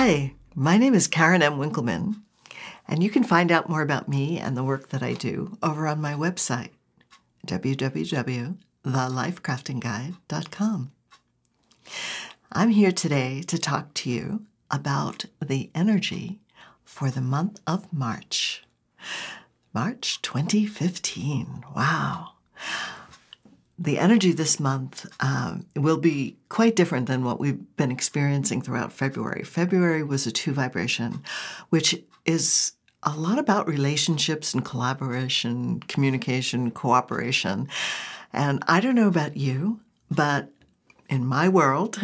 Hi, my name is Karen M. Winkleman, and you can find out more about me and the work that I do over on my website, www.thelifecraftingguide.com. I'm here today to talk to you about the energy for the month of March. March 2015. Wow. The energy this month will be quite different than what we've been experiencing throughout February. February was a 2 vibration, which is a lot about relationships and collaboration, communication, cooperation. And I don't know about you, but in my world,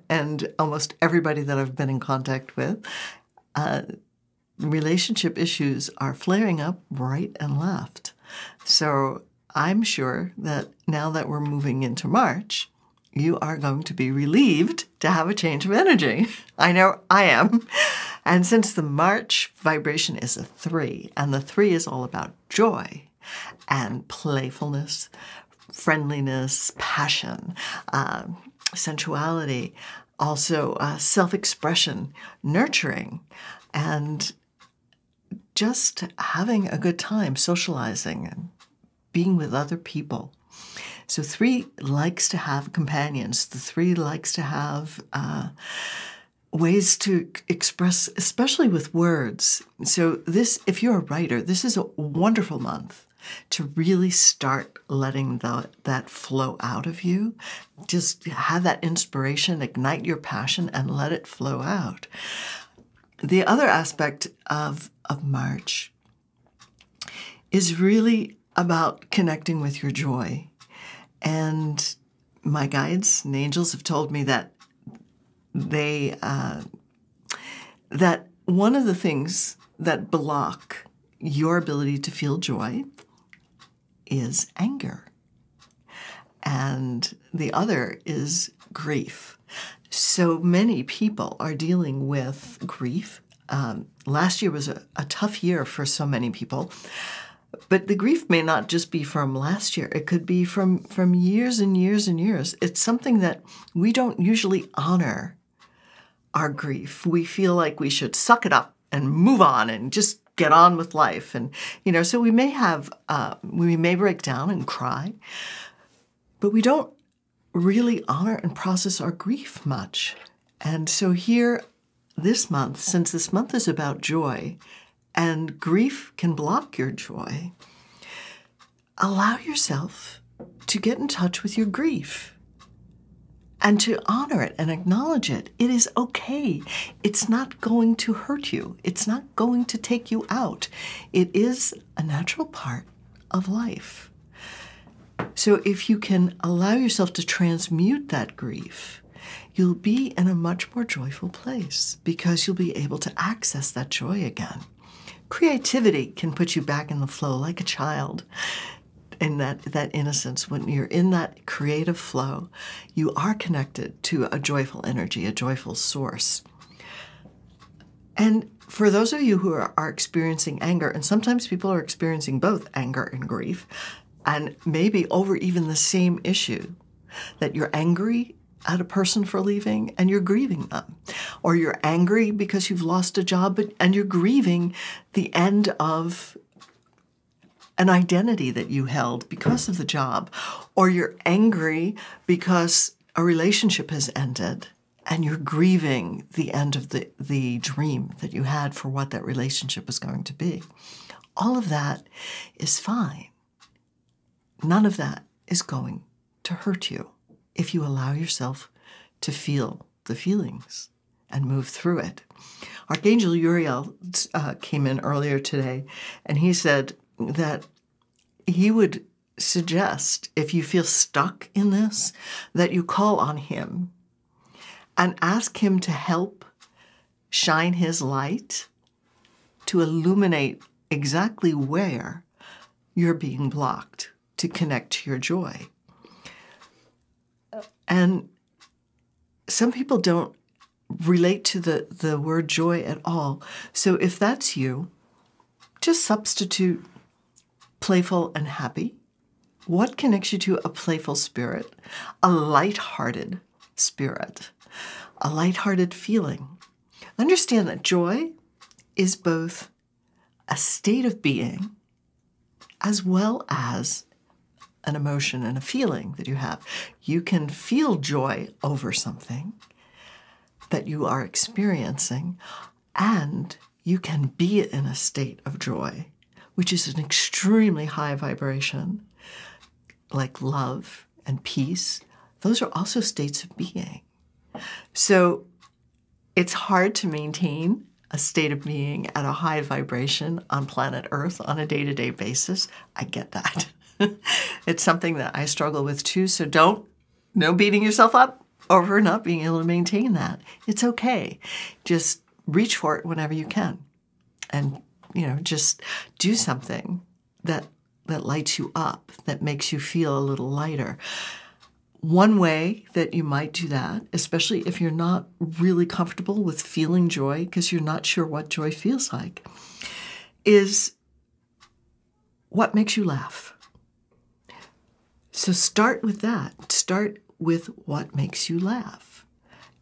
and almost everybody that I've been in contact with, relationship issues are flaring up right and left. So I'm sure that now that we're moving into March, you are going to be relieved to have a change of energy. I know I am. And since the March vibration is a 3, and the 3 is all about joy and playfulness, friendliness, passion, sensuality, also self-expression, nurturing, and just having a good time, socializing and being with other people. So 3 likes to have companions. The 3 likes to have ways to express, especially with words. So this, if you're a writer, this is a wonderful month to really start letting that flow out of you. Just have that inspiration, ignite your passion, and let it flow out. The other aspect of March is really about connecting with your joy. And my guides and angels have told me that that one of the things that block your ability to feel joy is anger. And the other is grief. So many people are dealing with grief. Last year was a tough year for so many people. But the grief may not just be from last year. It could be from years and years and years. It's something that we don't usually honor our grief. We feel like we should suck it up and move on and just get on with life. And, so we may break down and cry, but we don't really honor and process our grief much. And so here, this month, since this month is about joy, and grief can block your joy, allow yourself to get in touch with your grief and to honor it and acknowledge it. It is okay. It's not going to hurt you. It's not going to take you out. It is a natural part of life. So if you can allow yourself to transmute that grief, you'll be in a much more joyful place because you'll be able to access that joy again. Creativity can put you back in the flow like a child, in that innocence. When you're in that creative flow, you are connected to a joyful energy, a joyful source. And for those of you who are experiencing anger, and sometimes people are experiencing both anger and grief, and maybe over even the same issue, that you're angry at a person for leaving and you're grieving them. Or you're angry because you've lost a job and you're grieving the end of an identity that you held because of the job. Or you're angry because a relationship has ended and you're grieving the end of the dream that you had for what that relationship was going to be. All of that is fine. None of that is going to hurt you if you allow yourself to feel the feelings and move through it. Archangel Uriel came in earlier today, and he said that he would suggest, if you feel stuck in this, that you call on him and ask him to help shine his light to illuminate exactly where you're being blocked to connect to your joy. And some people don't relate to the word joy at all. So if that's you, just substitute playful and happy. What connects you to a playful spirit, a light-hearted spirit, a light-hearted feeling, Understand that joy is both a state of being as well as an emotion and a feeling that you have. You can feel joy over something that you are experiencing, and you can be in a state of joy, which is an extremely high vibration, like love and peace. Those are also states of being. So it's hard to maintain a state of being at a high vibration on planet Earth on a day-to-day basis. I get that. It's something that I struggle with too, so no beating yourself up over not being able to maintain that. It's okay. Just reach for it whenever you can. And, just do something that lights you up, that makes you feel a little lighter. One way that you might do that, especially if you're not really comfortable with feeling joy because you're not sure what joy feels like, is what makes you laugh. So start with that. Start with what makes you laugh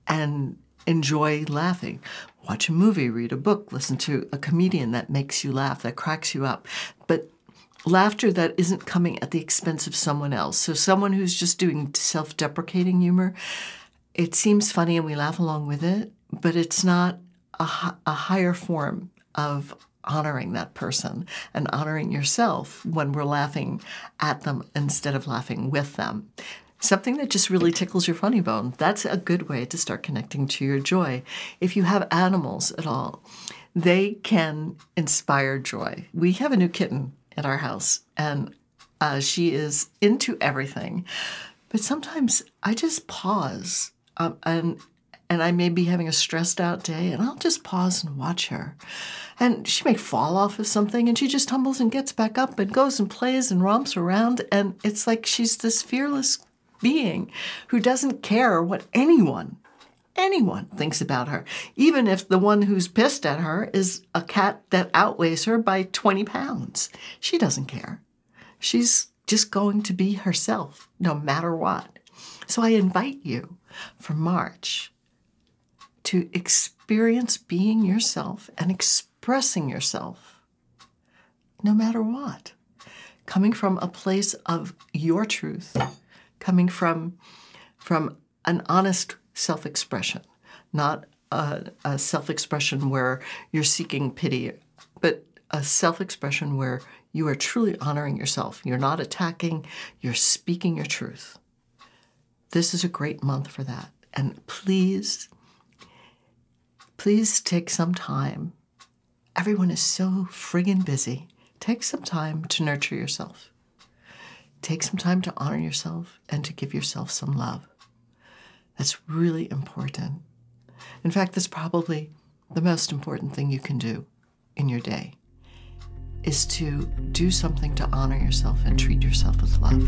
and enjoy laughing. Watch a movie, read a book, listen to a comedian that makes you laugh, that cracks you up. But laughter that isn't coming at the expense of someone else. So someone who's just doing self-deprecating humor, it seems funny and we laugh along with it, but it's not a higher form of honoring that person and honoring yourself when we're laughing at them instead of laughing with them. Something that just really tickles your funny bone. That's a good way to start connecting to your joy. If you have animals at all, they can inspire joy. We have a new kitten in our house, and she is into everything. But sometimes I just pause, and I may be having a stressed out day, and I'll just pause and watch her. And she may fall off of something, and she just tumbles and gets back up and goes and plays and romps around, and it's like she's this fearless being who doesn't care what anyone thinks about her, even if the one who's pissed at her is a cat that outweighs her by 20 pounds. She doesn't care. She's just going to be herself, no matter what. So I invite you for March to experience being yourself and expressing yourself, no matter what. Coming from a place of your truth, coming from an honest self-expression, not a self-expression where you're seeking pity, but a self-expression where you are truly honoring yourself. You're not attacking, you're speaking your truth. This is a great month for that. And please take some time. Everyone is so friggin' busy. Take some time to nurture yourself. Take some time to honor yourself and to give yourself some love. That's really important. In fact, that's probably the most important thing you can do in your day, is to do something to honor yourself and treat yourself with love.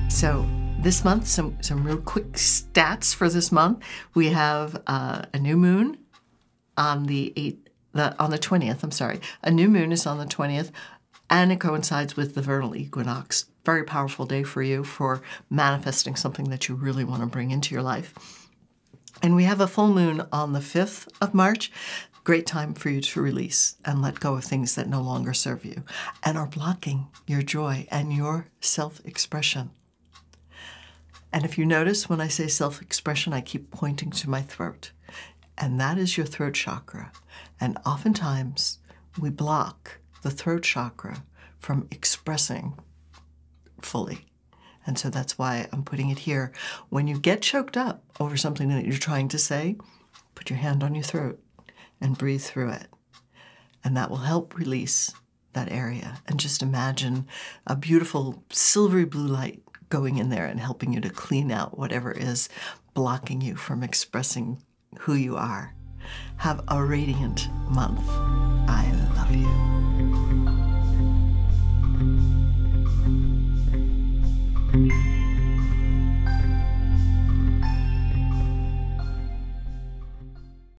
So this month, some real quick stats for this month. We have a new moon on the 20th. I'm sorry. A new moon is on the 20th, and it coincides with the vernal equinox. Very powerful day for you for manifesting something that you really want to bring into your life. And we have a full moon on the 5th of March. Great time for you to release and let go of things that no longer serve you and are blocking your joy and your self-expression. And if you notice when I say self-expression, I keep pointing to my throat. And that is your throat chakra. And oftentimes we block the throat chakra from expressing fully. And so that's why I'm putting it here. When you get choked up over something that you're trying to say, put your hand on your throat and breathe through it. And that will help release that area. And just imagine a beautiful silvery blue light going in there and helping you to clean out whatever is blocking you from expressing who you are. Have a radiant month. I love you.